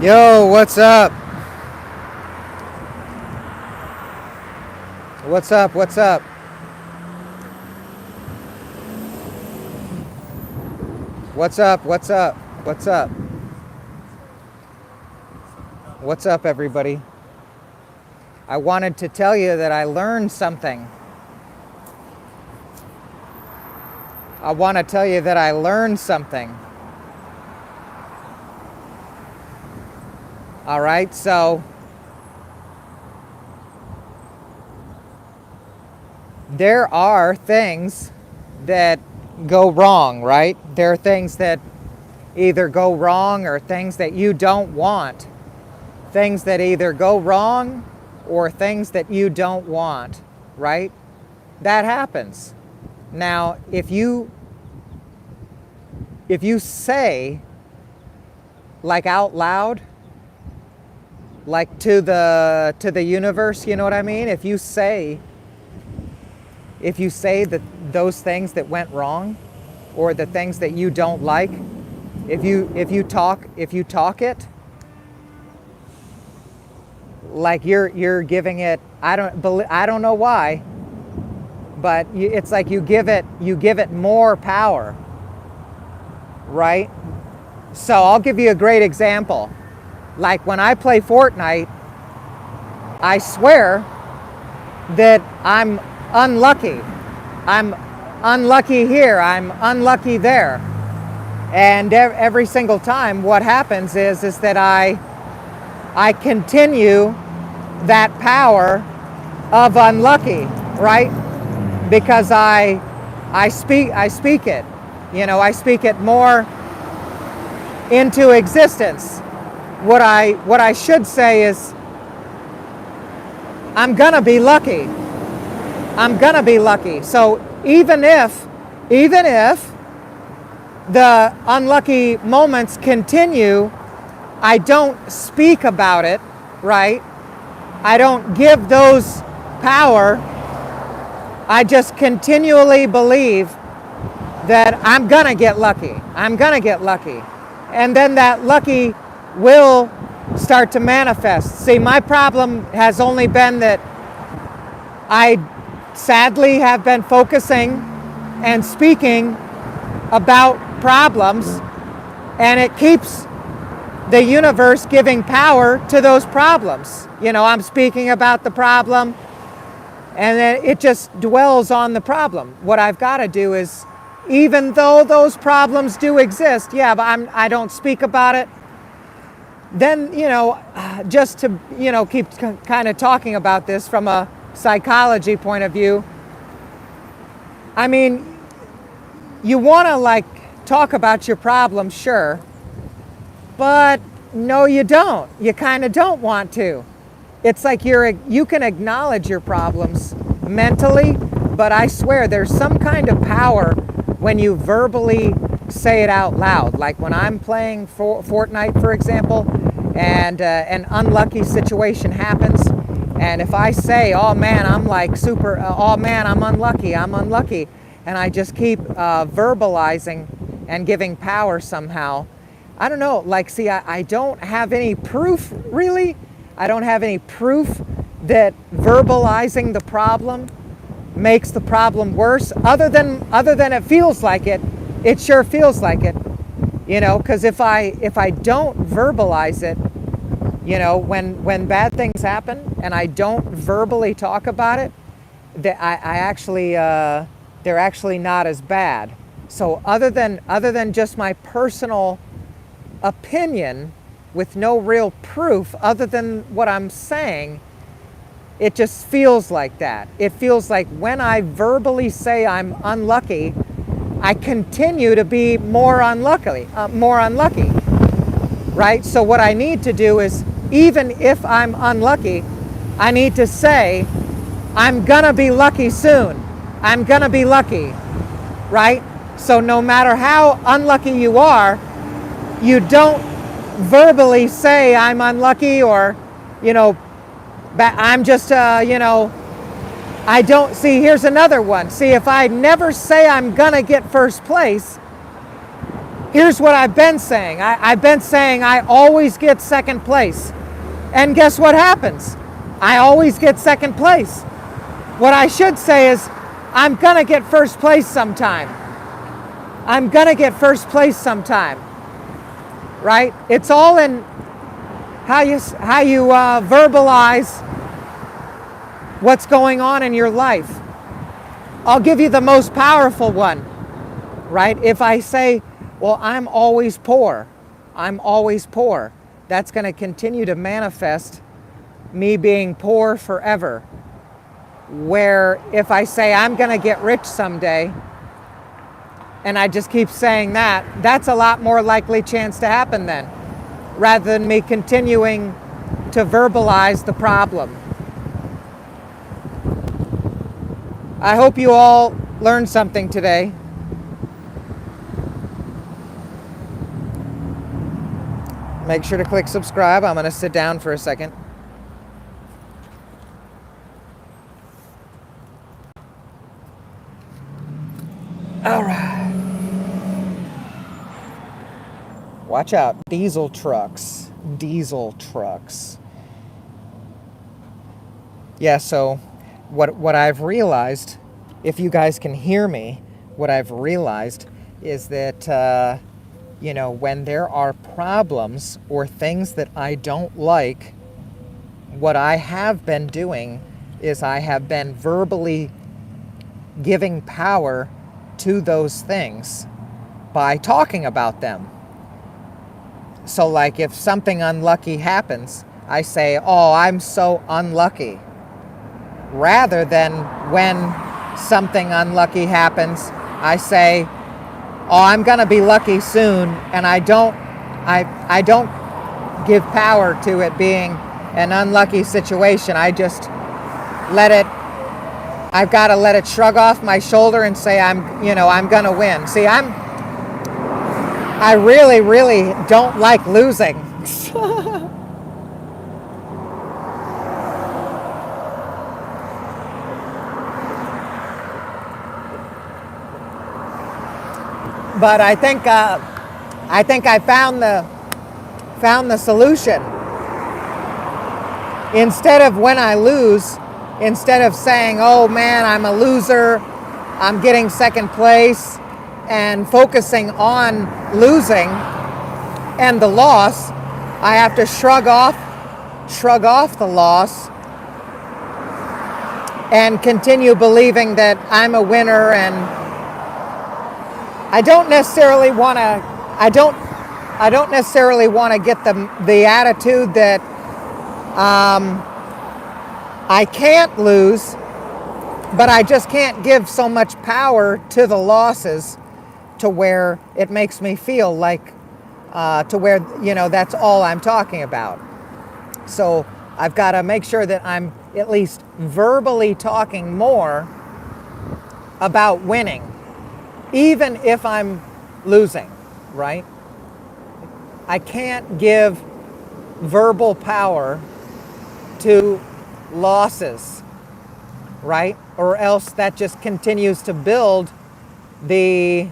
Yo, what's up? What's up? What's up? What's up? What's up? What's up? What's up, everybody? I wanted to tell you that I learned something. I want to tell you that I learned something. All right, so there are things that go wrong, right? There are things that either go wrong or things that you don't want. Things that either go wrong or things that you don't want, right? That happens. Now, if you say, like out loud, like to the universe, you know what I mean? If you say that those things that went wrong or the things that you don't like, if you talk it, like you're giving it, I don't know why, but it's like you give it more power, right? So I'll give you a great example. Like when I play Fortnite, I swear that I'm unlucky. I'm unlucky here, I'm unlucky there. And every single time what happens is that I continue that power of unlucky, right? Because I speak it. You know, I speak it more into existence. What I should say is I'm gonna be lucky. I'm gonna be lucky. So even if the unlucky moments continue, I don't speak about it, right? I don't give those power. I just continually believe that I'm gonna get lucky. I'm gonna get lucky. And then that lucky will start to manifest. See, my problem has only been that I sadly have been focusing and speaking about problems, and it keeps the universe giving power to those problems. You know, I'm speaking about the problem, and then it just dwells on the problem. What I've got to do is, even though those problems do exist, yeah, but I don't speak about it, then, you know, just to, you know, keep kind of talking about this from a psychology point of view, I mean, you want to like talk about your problem, sure, but no, you don't. You kind of don't want to. It's like you can acknowledge your problems mentally, but I swear there's some kind of power when you verbally say it out loud. Like when I'm playing Fortnite, for example, and an unlucky situation happens, and if I say, oh man, I'm like oh man, I'm unlucky, and I just keep verbalizing and giving power somehow, I don't know, like, see, I don't have any proof, really. I don't have any proof that verbalizing the problem makes the problem worse, other than it feels like it. It sure feels like it, you know, because if I don't verbalize it, you know, when bad things happen and I don't verbally talk about it, I actually they're actually not as bad. So other than just my personal opinion with no real proof other than what I'm saying, it just feels like that. It feels like when I verbally say I'm unlucky, I continue to be more unlucky, right? So what I need to do is, even if I'm unlucky, I need to say, I'm gonna be lucky soon. I'm gonna be lucky, right? So no matter how unlucky you are, you don't verbally say I'm unlucky, or, you know, I'm just, you know, I don't, see, here's another one. See, if I never say I'm gonna get first place, Here's what I've been saying. I've been saying I always get second place. And guess what happens? I always get second place. What I should say is, I'm going to get first place sometime. I'm going to get first place sometime. Right? It's all in how you verbalize what's going on in your life. I'll give you the most powerful one. Right? If I say, well, I'm always poor. I'm always poor. That's going to continue to manifest me being poor forever. Where if I say I'm going to get rich someday, and I just keep saying that, that's a lot more likely chance to happen then, rather than me continuing to verbalize the problem. I hope you all learned something today. Make sure to click subscribe. I'm going to sit down for a second. All right. Watch out. Diesel trucks. Diesel trucks. Yeah, so what I've realized, if you guys can hear me, what I've realized is that, when there are problems or things that I don't like, what I have been doing is I have been verbally giving power to those things by talking about them. So like if something unlucky happens, I say, oh, I'm so unlucky. Rather than when something unlucky happens, I say, oh, I'm going to be lucky soon, and I don't give power to it being an unlucky situation. I just I've got to let it shrug off my shoulder and say I'm going to win. See, I really, really don't like losing. But I think I found the solution. Instead of when I lose, instead of saying, oh man, I'm a loser, I'm getting second place, and focusing on losing and the loss, I have to shrug off the loss and continue believing that I'm a winner. And I don't necessarily want to get the attitude that I can't lose, but I just can't give so much power to the losses to where it makes me feel like to where that's all I'm talking about. So I've got to make sure that I'm at least verbally talking more about winning, even if I'm losing, right? I can't give verbal power to losses, right? Or else that just continues to build the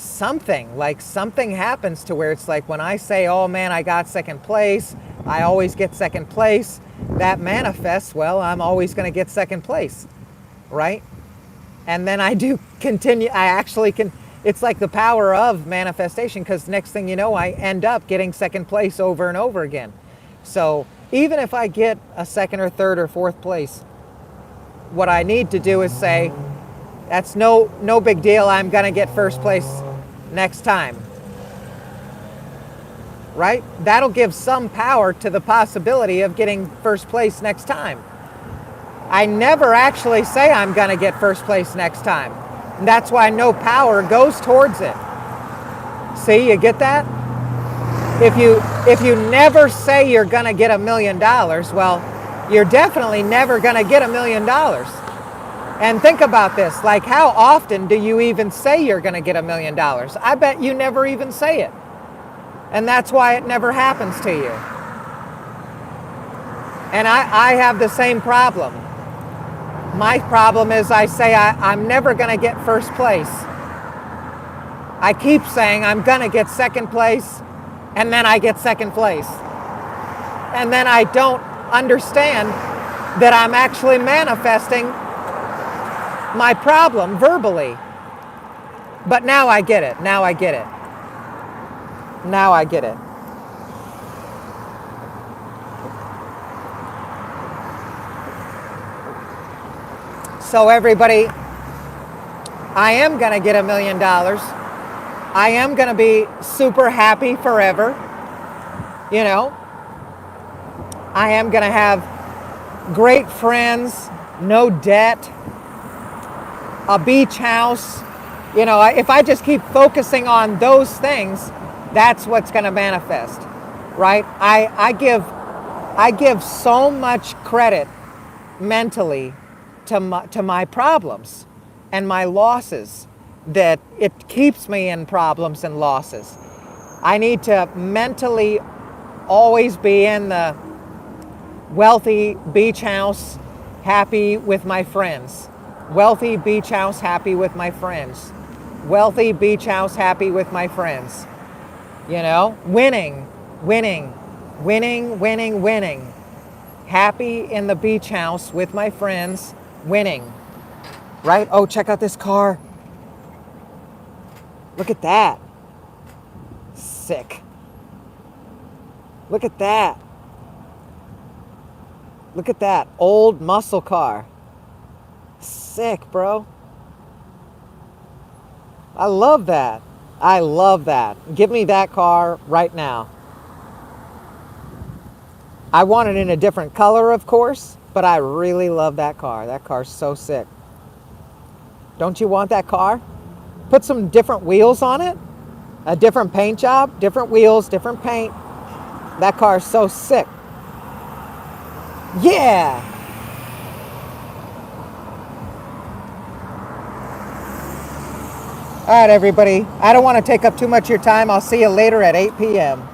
something happens to where it's like when I say, oh man, I got second place, I always get second place, that manifests, well, I'm always going to get second place, right? And then I do continue, it's like the power of manifestation, because next thing you know, I end up getting second place over and over again. So even if I get a second or third or fourth place, what I need to do is say, that's no big deal, I'm going to get first place next time. Right? That'll give some power to the possibility of getting first place next time. I never actually say I'm going to get first place next time. And that's why no power goes towards it. See, you get that? If you never say you're going to get $1 million, well, you're definitely never going to get $1 million. And think about this, like how often do you even say you're going to get $1 million? I bet you never even say it. And that's why it never happens to you. And I have the same problem. My problem is I say I'm never going to get first place. I keep saying I'm gonna get second place, and then I get second place. And then I don't understand that I'm actually manifesting my problem verbally. But now I get it. Now I get it. Now I get it. So everybody, I am gonna get $1 million. I am gonna be super happy forever. You know, I am gonna have great friends, no debt, a beach house. You know, if I just keep focusing on those things, that's what's gonna manifest, right? I give so much credit mentally to my problems and my losses that it keeps me in problems and losses. I need to mentally always be in the wealthy beach house, happy with my friends. Wealthy beach house, happy with my friends. Wealthy beach house, happy with my friends. You know, winning, winning, winning, winning, winning. Happy in the beach house with my friends, winning. Right? Oh, check out this car. Look at that. Sick. Look at that. Look at that old muscle car. Sick, bro. I love that. I love that. Give me that car right now. I want it in a different color, of course, but I really love that car. That car's so sick. Don't you want that car? Put some different wheels on it. A different paint job, different wheels, different paint. That car's so sick. Yeah. All right, everybody. I don't want to take up too much of your time. I'll see you later at 8 p.m.